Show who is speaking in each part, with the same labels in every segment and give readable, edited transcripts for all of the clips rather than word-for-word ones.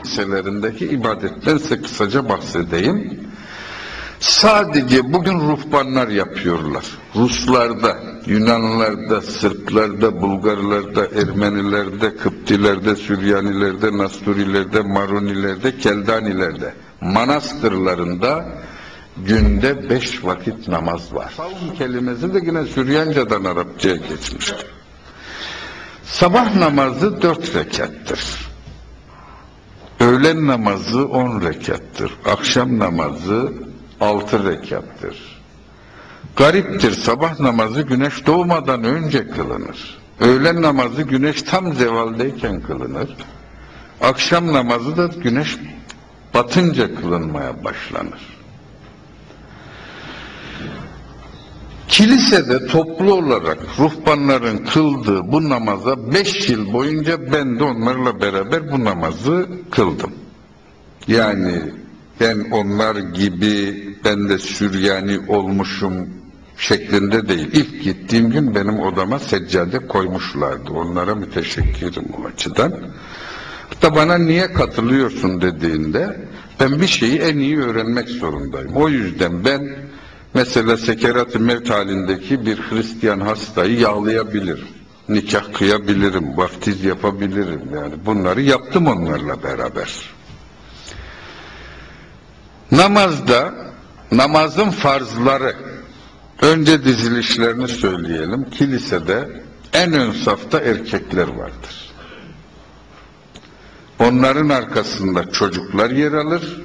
Speaker 1: meselelerdeki ibadetten size kısaca bahsedeyim. Sadece bugün ruhbanlar yapıyorlar. Ruslarda, Yunanlılarda, Sırplarda, Bulgarlarda, Ermenilerde, Kıptilerde, Süryanilerde, Nasturilerde, Marunilerde, Keldanilerde, manastırlarında günde 5 vakit namaz var. Savun kelimesi de yine Süryancadan Arapçaya geçmiştir. Sabah namazı 4 rekattır. Öğlen namazı 10 rekattır. Akşam namazı 6 rekattır. Gariptir, sabah namazı güneş doğmadan önce kılınır. Öğlen namazı güneş tam zevaldeyken kılınır. Akşam namazı da güneş batınca kılınmaya başlanır. Kilisede toplu olarak ruhbanların kıldığı bu namaza 5 yıl boyunca ben de onlarla beraber bu namazı kıldım. Yani ben onlar gibi ben de Süryani olmuşum şeklinde değil. İlk gittiğim gün benim odama seccade koymuşlardı. Onlara müteşekkirim o açıdan. Hatta bana niye katılıyorsun dediğinde ben bir şeyi en iyi öğrenmek zorundayım. O yüzden ben mesela sekerat-ı mevt halindeki bir Hristiyan hastayı yağlayabilirim. Nikah kıyabilirim, vaftiz yapabilirim. Yani bunları yaptım onlarla beraber. Namazda, namazın farzları, önce dizilişlerini söyleyelim. Kilisede en ön safta erkekler vardır. Onların arkasında çocuklar yer alır,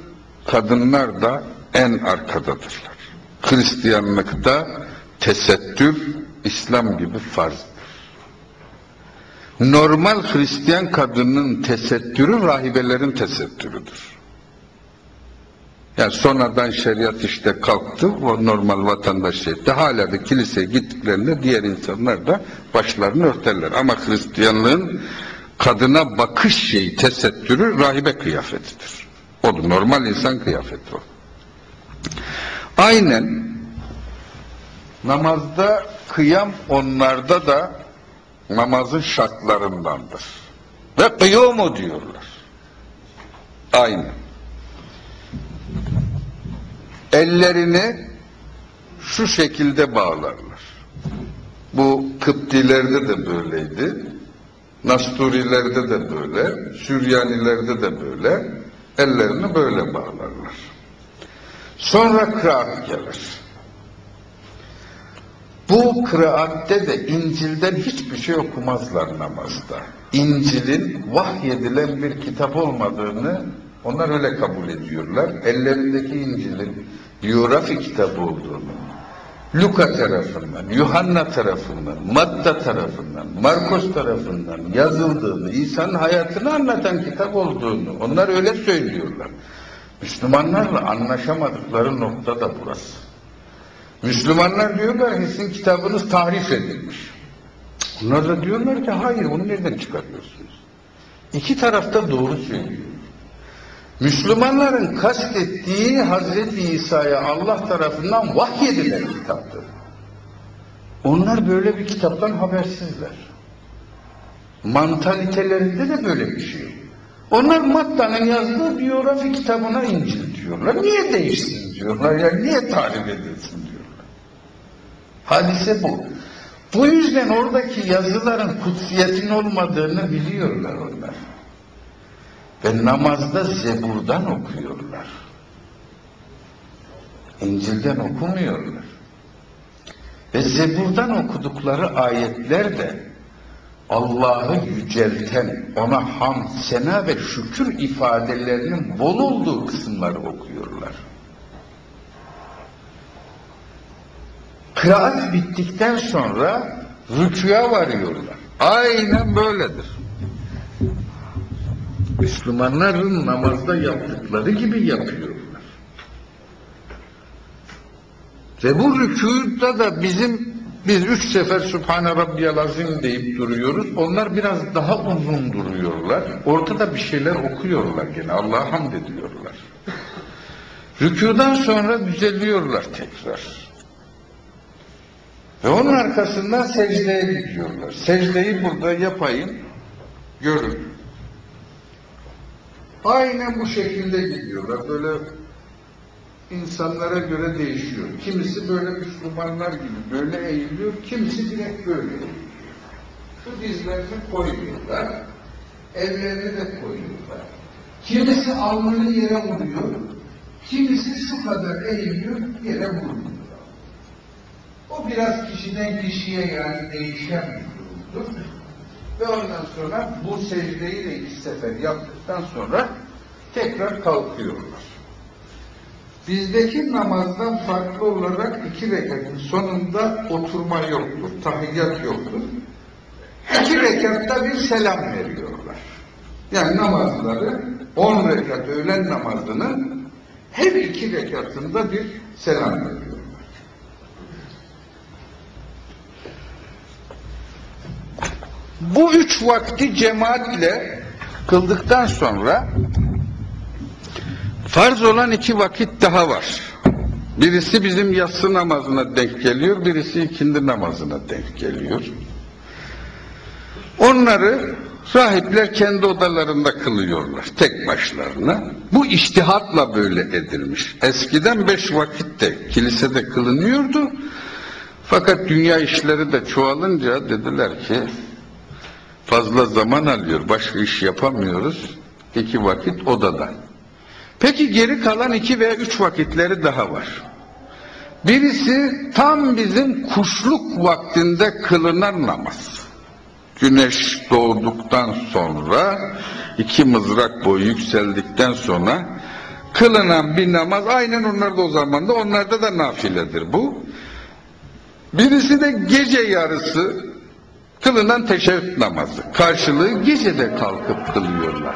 Speaker 1: kadınlar da en arkadadırlar. Hristiyanlıkta tesettür, İslam gibi farzdır. Normal Hristiyan kadının tesettürü, rahibelerin tesettürüdür. Yani sonradan şeriat işte kalktı, o normal vatandaş etti. Hala da kiliseye gittiklerinde diğer insanlar da başlarını örterler. Ama Hristiyanlığın kadına bakış şeyi, tesettürü rahibe kıyafetidir. O da normal insan kıyafeti o. Aynen namazda kıyam onlarda da namazın şartlarındandır. Ve kıyumu diyorlar. Aynen. Ellerini şu şekilde bağlarlar. Bu Kıptilerde de böyleydi. Nasturilerde de böyle. Süryanilerde de böyle. Ellerini böyle bağlarlar. Sonra kıraat gelir. Bu kıraatte de İncil'den hiçbir şey okumazlar namazda. İncil'in vahyedilen bir kitap olmadığını onlar öyle kabul ediyorlar. Ellerindeki İncil'in biyografi kitabı olduğunu, Luka tarafından, Yuhanna tarafından, Matta tarafından, Markos tarafından yazıldığını, İsa'nın hayatını anlatan kitap olduğunu onlar öyle söylüyorlar. Müslümanlarla anlaşamadıkları nokta da burası. Müslümanlar diyorlar ki sizin kitabınız tahrif edilmiş. Onlar da diyorlar ki hayır, onu nereden çıkarıyorsunuz? İki tarafta doğru söylüyor. Müslümanların kastettiği Hazreti İsa'ya Allah tarafından vahyedilen kitaptır. Onlar böyle bir kitaptan habersizler. Mantalitelerinde de böyle bir şey yok. Onlar Matta'nın yazdığı biyografi kitabına İncil diyorlar. Niye değişsin diyorlar, yani niye tahrif edilsin diyorlar. Hadise bu. Bu yüzden oradaki yazıların kutsiyetin olmadığını biliyorlar onlar. Ve namazda Zebur'dan okuyorlar. İncil'den okumuyorlar. Ve Zebur'dan okudukları ayetler de Allah'ı yücelten, ona hamd, sena ve şükür ifadelerinin bol olduğu kısımları okuyorlar. Kıraat bittikten sonra rükûya varıyorlar. Aynen böyledir. Müslümanların namazda yaptıkları gibi yapıyorlar. Ve bu rükûda da biz 3 sefer Sübhane Rabbiyal Azim deyip duruyoruz. Onlar biraz daha uzun duruyorlar. Ortada bir şeyler okuyorlar gene. Allah'a hamd ediyorlar. Rükûdan sonra düzeliyorlar tekrar. Ve onun arkasından secdeye gidiyorlar. Secdeyi burada yapayım, görün. Aynen bu şekilde gidiyorlar. Böyle insanlara göre değişiyor. Kimisi böyle Müslümanlar gibi böyle eğiliyor, kimisi direkt böyle eğiliyor. Şu dizlerini koyuyorlar, ellerini de koyuyorlar. Kimisi alnını yere vuruyor, kimisi şu kadar eğiliyor, yere vurmuyor. O biraz kişiden kişiye yani değişen bir durumdur. Ve ondan sonra bu secdeyi de 2 sefer yaptıktan sonra tekrar kalkıyorlar. Bizdeki namazdan farklı olarak 2 rekatın sonunda oturma yoktur, tahiyyat yoktur. 2 rekatta bir selam veriyorlar. Yani namazları 10 rekat öğlen namazının her 2 rekatında bir selam veriyorlar. Bu 3 vakti cemaatle kıldıktan sonra farz olan 2 vakit daha var. Birisi bizim yatsı namazına denk geliyor, birisi ikindi namazına denk geliyor. Onları rahipler kendi odalarında kılıyorlar, tek başlarına. Bu içtihatla böyle edilmiş. Eskiden 5 vakit de kilisede kılınıyordu. Fakat dünya işleri de çoğalınca dediler ki fazla zaman alıyor, başka iş yapamıyoruz. 2 vakit odada. Peki geri kalan 2 veya 3 vakitleri daha var. Birisi tam bizim kuşluk vaktinde kılınan namaz. Güneş doğduktan sonra 2 mızrak boyu yükseldikten sonra kılınan bir namaz. Aynen onlar da o zamanda, onlarda da nafiledir bu. Birisi de gece yarısı kılınan teşehhüd namazı. Karşılığı gecede kalkıp kılıyorlar.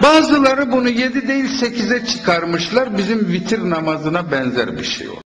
Speaker 1: Bazıları bunu 7 değil 8'e çıkarmışlar. Bizim vitir namazına benzer bir şey o.